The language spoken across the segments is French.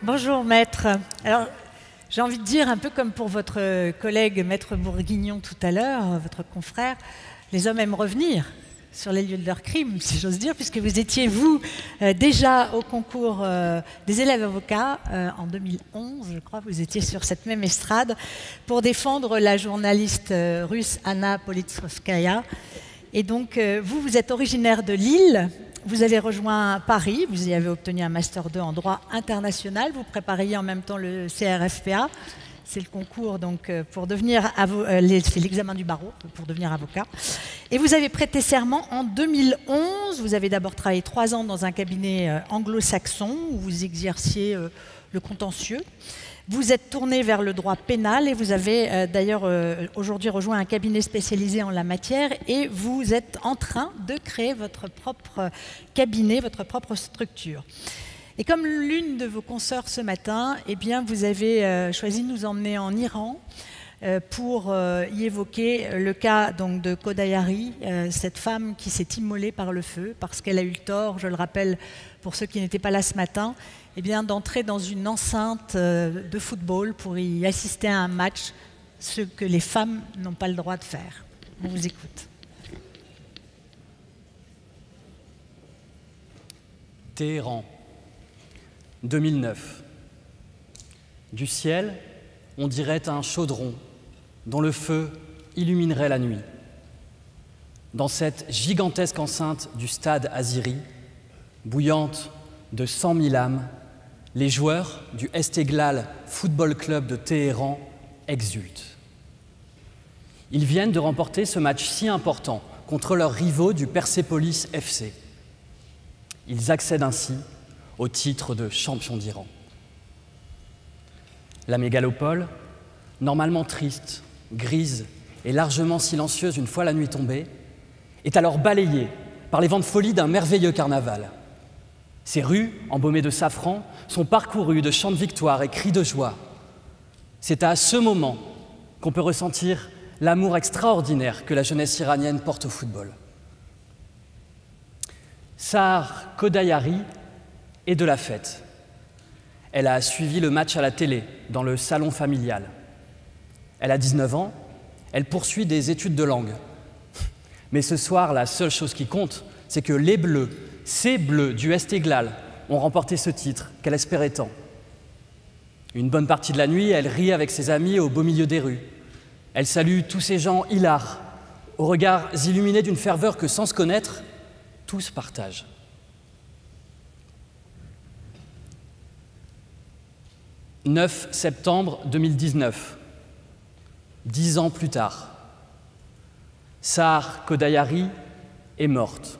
Bonjour maître. Alors, j'ai envie de dire, un peu comme pour votre collègue maître Bourguignon tout à l'heure, votre confrère, les hommes aiment revenir sur les lieux de leur crime, si j'ose dire, puisque vous étiez, vous, déjà au concours des élèves avocats en 2011, je crois, vous étiez sur cette même estrade pour défendre la journaliste russe Anna Politkovskaya. Et donc, vous êtes originaire de Lille. Vous avez rejoint Paris, vous y avez obtenu un Master 2 en droit international, vous prépariez en même temps le CRFPA, c'est le concours donc, pour devenir c'est l'examen du barreau pour devenir avocat. Et vous avez prêté serment en 2011, vous avez d'abord travaillé 3 ans dans un cabinet anglo-saxon où vous exerciez le contentieux. Vous êtes tourné vers le droit pénal et vous avez d'ailleurs aujourd'hui rejoint un cabinet spécialisé en la matière et vous êtes en train de créer votre propre cabinet, votre propre structure. Et comme l'une de vos consoeurs ce matin, eh bien, vous avez choisi de nous emmener en Iran pour y évoquer le cas donc, de Khodayari, cette femme qui s'est immolée par le feu parce qu'elle a eu le tort, je le rappelle pour ceux qui n'étaient pas là ce matin, eh bien, d'entrer dans une enceinte de football pour y assister à un match, ce que les femmes n'ont pas le droit de faire. On vous écoute. Téhéran, 2009. Du ciel, on dirait un chaudron dont le feu illuminerait la nuit. Dans cette gigantesque enceinte du stade Aziri, bouillante de 100 000 âmes, les joueurs du Esteghlal Football Club de Téhéran exultent. Ils viennent de remporter ce match si important contre leurs rivaux du Persépolis FC. Ils accèdent ainsi au titre de champion d'Iran. La mégalopole, normalement triste, grise et largement silencieuse une fois la nuit tombée, est alors balayée par les vents de folie d'un merveilleux carnaval. Ces rues, embaumées de safran, sont parcourues de chants de victoire et cris de joie. C'est à ce moment qu'on peut ressentir l'amour extraordinaire que la jeunesse iranienne porte au football. Sahar Khodayari est de la fête. Elle a suivi le match à la télé, dans le salon familial. Elle a 19 ans, elle poursuit des études de langue. Mais ce soir, la seule chose qui compte, c'est que les Bleus, ces Bleus du Esteghlal, ont remporté ce titre qu'elle espérait tant. Une bonne partie de la nuit, elle rit avec ses amis au beau milieu des rues. Elle salue tous ces gens hilars, aux regards illuminés d'une ferveur que, sans se connaître, tous partagent. « 9 septembre 2019, 10 ans plus tard, Sahar Khodayari est morte.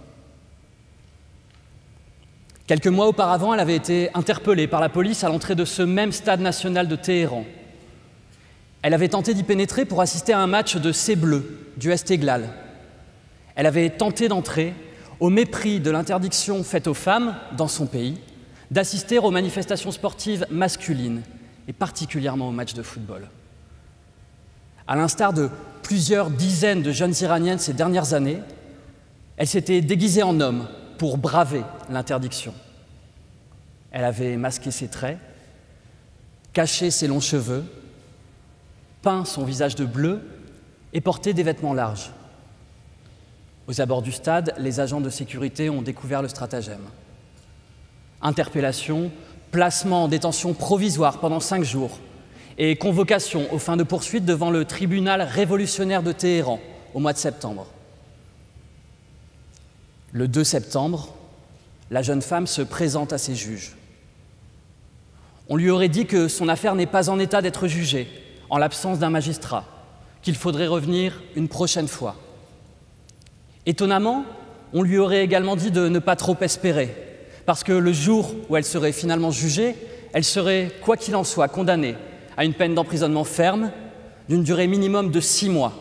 Quelques mois auparavant, elle avait été interpellée par la police à l'entrée de ce même stade national de Téhéran. Elle avait tenté d'y pénétrer pour assister à un match de ces Bleus, du Esteghlal. Elle avait tenté d'entrer au mépris de l'interdiction faite aux femmes, dans son pays, d'assister aux manifestations sportives masculines, et particulièrement aux matchs de football. À l'instar de plusieurs dizaines de jeunes Iraniennes ces dernières années, elle s'était déguisée en homme pour braver l'interdiction. Elle avait masqué ses traits, caché ses longs cheveux, peint son visage de bleu et porté des vêtements larges. Aux abords du stade, les agents de sécurité ont découvert le stratagème. Interpellation, placement en détention provisoire pendant 5 jours et convocation aux fins de poursuite devant le tribunal révolutionnaire de Téhéran au mois de septembre. Le 2 septembre, la jeune femme se présente à ses juges. On lui aurait dit que son affaire n'est pas en état d'être jugée, en l'absence d'un magistrat, qu'il faudrait revenir une prochaine fois. Étonnamment, on lui aurait également dit de ne pas trop espérer, parce que le jour où elle serait finalement jugée, elle serait, quoi qu'il en soit, condamnée à une peine d'emprisonnement ferme d'une durée minimum de 6 mois,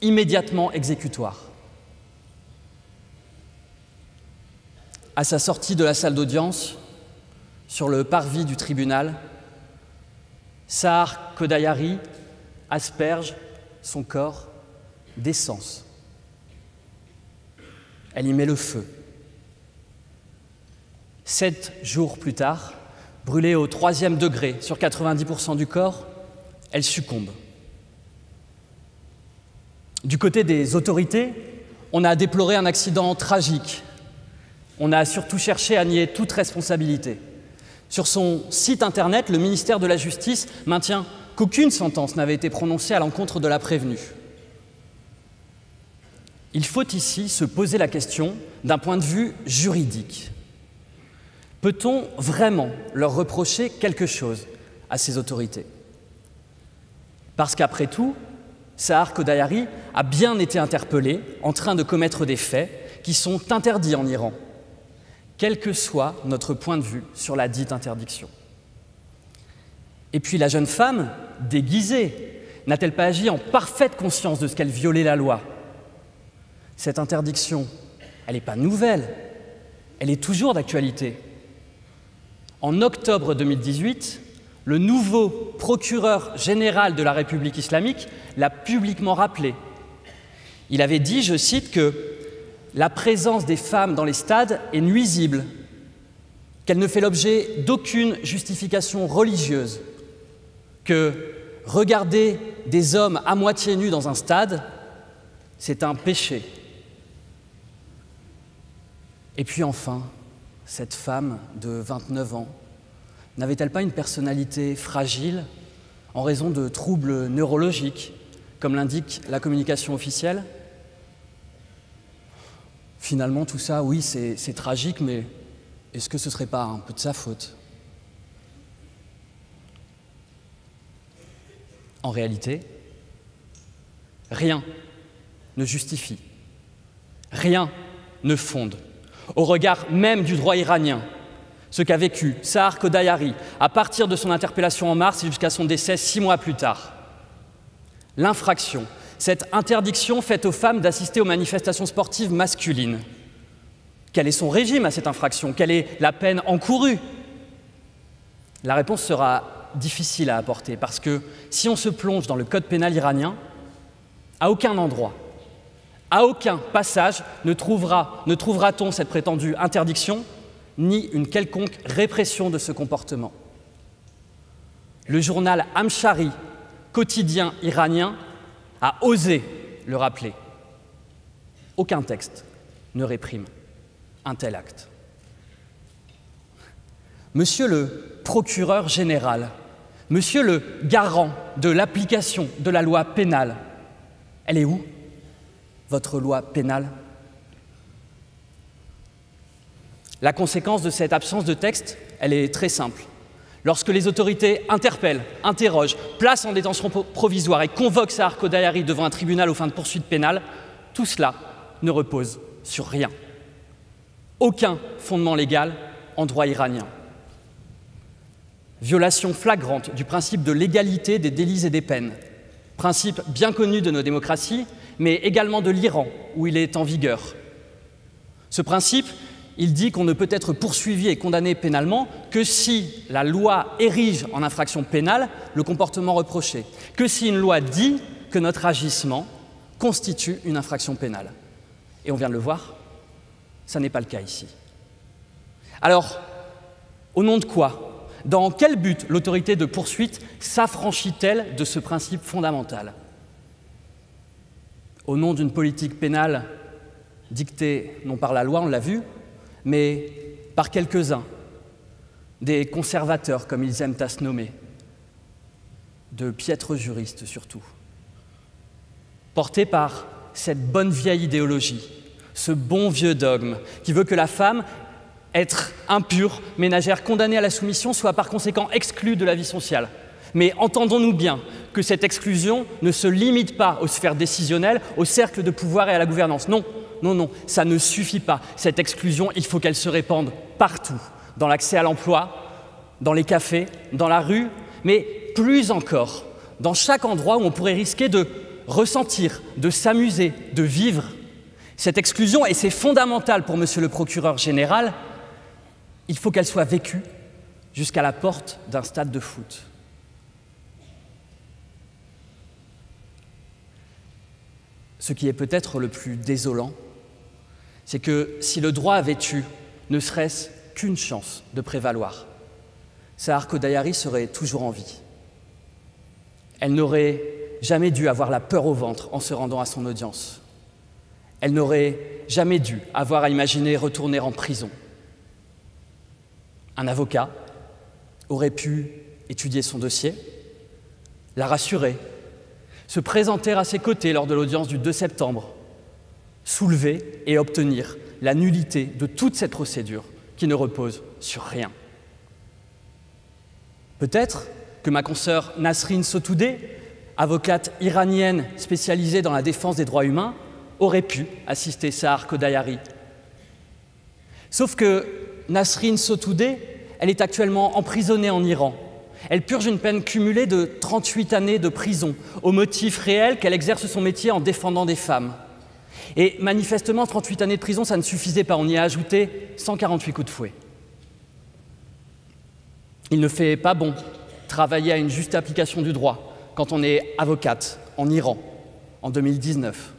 immédiatement exécutoire. À sa sortie de la salle d'audience, sur le parvis du tribunal, Sahar Khodayari asperge son corps d'essence. Elle y met le feu. 7 jours plus tard, Brûlée au 3e degré sur 90% du corps, elle succombe. Du côté des autorités, on a déploré un accident tragique. On a surtout cherché à nier toute responsabilité. Sur son site internet, le ministère de la Justice maintient qu'aucune sentence n'avait été prononcée à l'encontre de la prévenue. Il faut ici se poser la question d'un point de vue juridique. Peut-on vraiment leur reprocher quelque chose à ces autorités? Parce qu'après tout, Sahar Khodayari a bien été interpellé en train de commettre des faits qui sont interdits en Iran, quel que soit notre point de vue sur la dite interdiction. Et puis la jeune femme, déguisée, n'a-t-elle pas agi en parfaite conscience de ce qu'elle violait la loi? Cette interdiction, elle n'est pas nouvelle, elle est toujours d'actualité. En octobre 2018, le nouveau procureur général de la République islamique l'a publiquement rappelé. Il avait dit, je cite, que la présence des femmes dans les stades est nuisible, qu'elle ne fait l'objet d'aucune justification religieuse, que regarder des hommes à moitié nus dans un stade, c'est un péché. Et puis enfin, cette femme de 29 ans, n'avait-elle pas une personnalité fragile en raison de troubles neurologiques, comme l'indique la communication officielle? Finalement, tout ça, oui, c'est tragique, mais est-ce que ce ne serait pas un peu de sa faute? En réalité, rien ne justifie, rien ne fonde, au regard même du droit iranien, ce qu'a vécu Sahar Khodayari à partir de son interpellation en mars et jusqu'à son décès 6 mois plus tard. L'infraction, cette interdiction faite aux femmes d'assister aux manifestations sportives masculines. Quel est son régime à cette infraction? Quelle est la peine encourue? La réponse sera difficile à apporter parce que si on se plonge dans le code pénal iranien, à aucun endroit, à aucun passage ne trouvera-t-on cette prétendue interdiction ni une quelconque répression de ce comportement. Le journal Amshari, quotidien iranien, a osé le rappeler. Aucun texte ne réprime un tel acte. Monsieur le procureur général, monsieur le garant de l'application de la loi pénale, elle est où, votre loi pénale? La conséquence de cette absence de texte, elle est très simple. Lorsque les autorités interpellent, interrogent, placent en détention provisoire et convoquent Sahar Khodayari devant un tribunal aux fins de poursuite pénale, tout cela ne repose sur rien. Aucun fondement légal en droit iranien. Violation flagrante du principe de l'égalité des délits et des peines, principe bien connu de nos démocraties, mais également de l'Iran, où il est en vigueur. Ce principe, il dit qu'on ne peut être poursuivi et condamné pénalement que si la loi érige en infraction pénale le comportement reproché, que si une loi dit que notre agissement constitue une infraction pénale. Et on vient de le voir, ça n'est pas le cas ici. Alors, au nom de quoi? Dans quel but l'autorité de poursuite s'affranchit-elle de ce principe fondamental? Au nom d'une politique pénale dictée non par la loi, on l'a vu, mais par quelques-uns, des conservateurs, comme ils aiment à se nommer, de piètres juristes surtout, portés par cette bonne vieille idéologie, ce bon vieux dogme qui veut que la femme, être impure, ménagère, condamnée à la soumission, soit par conséquent exclue de la vie sociale. Mais entendons-nous bien que cette exclusion ne se limite pas aux sphères décisionnelles, au cercle de pouvoir et à la gouvernance. Non. Non, ça ne suffit pas. Cette exclusion, il faut qu'elle se répande partout, dans l'accès à l'emploi, dans les cafés, dans la rue, mais plus encore, dans chaque endroit où on pourrait risquer de ressentir, de s'amuser, de vivre. Cette exclusion, et c'est fondamental pour monsieur le procureur général, il faut qu'elle soit vécue jusqu'à la porte d'un stade de foot. Ce qui est peut-être le plus désolant, c'est que si le droit avait eu ne serait-ce qu'une chance de prévaloir, Sahar Kodayari serait toujours en vie. Elle n'aurait jamais dû avoir la peur au ventre en se rendant à son audience. Elle n'aurait jamais dû avoir à imaginer retourner en prison. Un avocat aurait pu étudier son dossier, la rassurer, se présenter à ses côtés lors de l'audience du 2 septembre, soulever et obtenir la nullité de toute cette procédure qui ne repose sur rien. Peut-être que ma consoeur Nasrin Sotoudeh, avocate iranienne spécialisée dans la défense des droits humains, aurait pu assister Sahar Kodayari. Sauf que Nasrin Sotoudeh, elle est actuellement emprisonnée en Iran. Elle purge une peine cumulée de 38 années de prison, au motif réel qu'elle exerce son métier en défendant des femmes. Et manifestement, 38 années de prison, ça ne suffisait pas, on y a ajouté 148 coups de fouet. Il ne fait pas bon travailler à une juste application du droit quand on est avocate en Iran en 2019.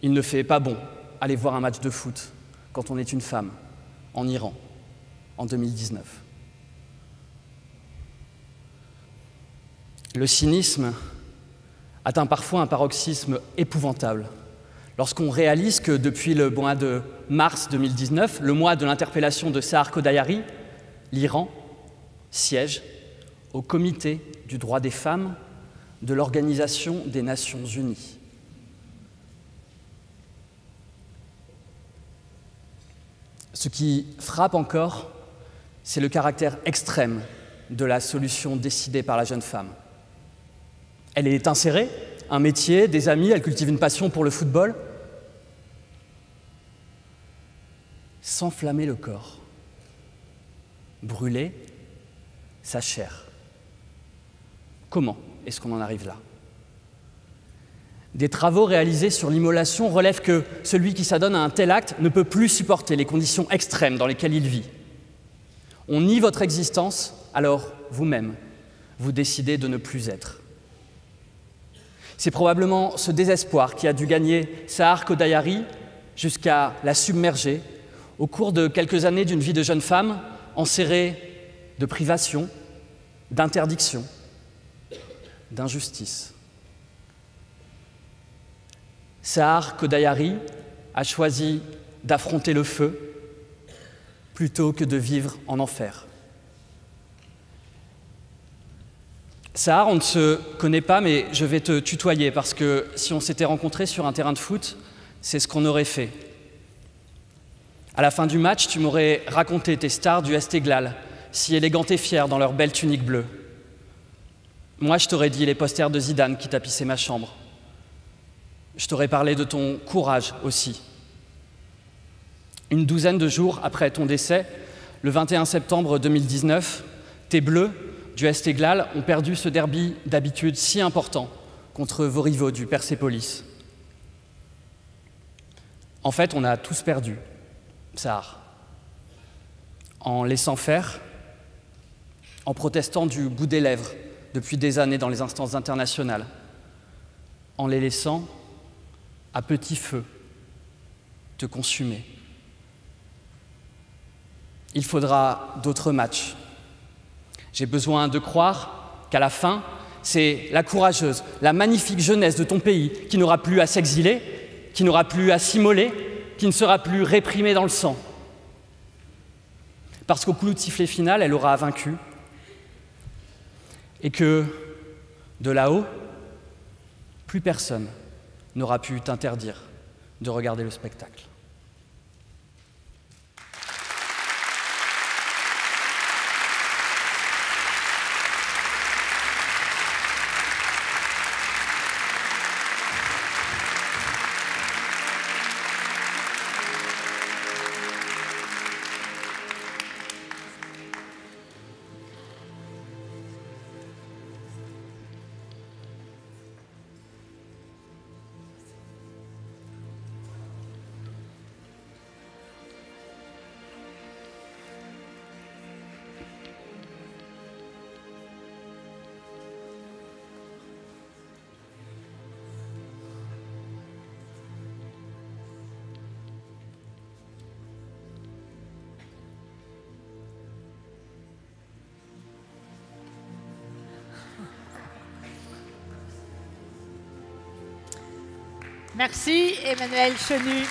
Il ne fait pas bon aller voir un match de foot quand on est une femme en Iran en 2019. Le cynisme atteint parfois un paroxysme épouvantable lorsqu'on réalise que depuis le mois de mars 2019, le mois de l'interpellation de Sahar Kodayari, l'Iran siège au Comité du droit des femmes de l'Organisation des Nations Unies. Ce qui frappe encore, c'est le caractère extrême de la solution décidée par la jeune femme. Elle est insérée, un métier, des amis, elle cultive une passion pour le football. S'enflammer le corps, brûler sa chair. Comment est-ce qu'on en arrive là? Des travaux réalisés sur l'immolation relèvent que celui qui s'adonne à un tel acte ne peut plus supporter les conditions extrêmes dans lesquelles il vit. On nie votre existence, alors vous-même, vous décidez de ne plus être. C'est probablement ce désespoir qui a dû gagner Sahar Kodayari jusqu'à la submerger au cours de quelques années d'une vie de jeune femme enserrée de privation, d'interdiction, d'injustice. Sahar Kodayari a choisi d'affronter le feu plutôt que de vivre en enfer. Sahar, on ne se connaît pas, mais je vais te tutoyer parce que si on s'était rencontrés sur un terrain de foot, c'est ce qu'on aurait fait. À la fin du match, tu m'aurais raconté tes stars du Esteghlal, si élégantes et fières dans leurs belles tuniques bleues. Moi, je t'aurais dit les posters de Zidane qui tapissaient ma chambre. Je t'aurais parlé de ton courage aussi. Une douzaine de jours après ton décès, le 21 septembre 2019, tes Bleus du Esteghlal ont perdu ce derby d'habitude si important contre vos rivaux du Persépolis. En fait, on a tous perdu, Sahar. En laissant faire, en protestant du bout des lèvres depuis des années dans les instances internationales, en les laissant à petit feu te consumer. Il faudra d'autres matchs. J'ai besoin de croire qu'à la fin, c'est la courageuse, la magnifique jeunesse de ton pays qui n'aura plus à s'exiler, qui n'aura plus à s'immoler, qui ne sera plus réprimée dans le sang. Parce qu'au coup de sifflet final, elle aura vaincu. Et que, de là-haut, plus personne n'aura pu t'interdire de regarder le spectacle. Merci Emmanuel Chenu.